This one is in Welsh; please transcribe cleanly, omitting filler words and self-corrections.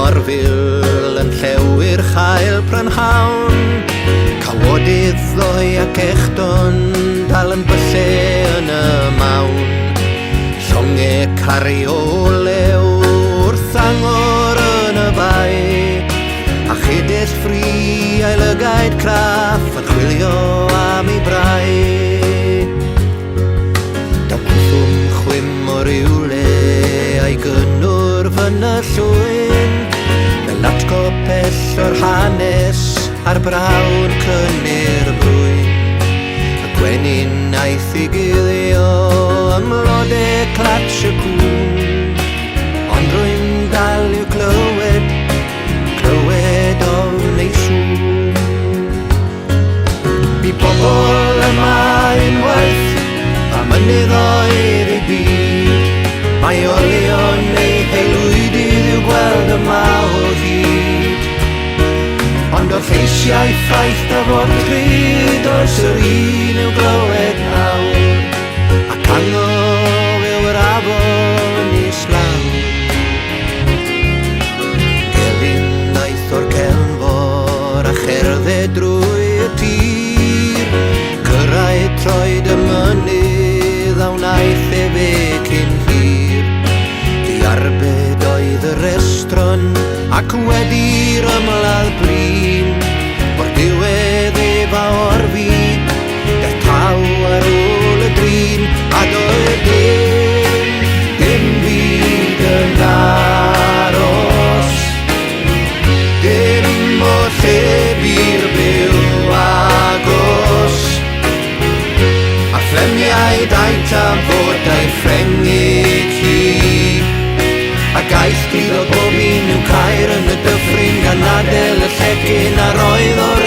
Morfil yn llewyr chael prynhawn, cawodydd ddoi ac echton dal yn bylle yn y mawn. Llongau cariolew wrth angor yn y bai, a chydes ffri a'i lygaid craff yn chwilio am ei brau. Dawthwm chwym o rywle a'i gynnwr fyn y llwyn, fel atgopell o'r hanes a'r brawn cynnu'r brwyn. Y gwenyn aeth i guddio ymlodau clatsh y cwn, ond rwy'n dal i'w clywed o neiswn. Bu bobl yma unwaith a mynydd oer ei byd, mae olion neu heilwydydd i'w gweld yma o hyd. Ond o'r lleisiau ffaith a fod cryd oes yr un i'w glywed nawr, ac angof yw'r afon islaw. Gelyn aeth o'r cefnfor a cherdded drwy y tir, cyrraedd troed y mynydd a wnaeth fe cyn hir. Diarbed oedd y restron ac wedi'r ymladd brin, o'r diwedd efa orfi, daeth taw ar ôl y drin, a doedd dim byd yn aros, dim o lle byr byw agos. A phlemiau daint am fod a'i Ffrengig hi, a gaeth gyda bob un i'w cair yn y dyffryn gan adel y llecyn a roedd o'r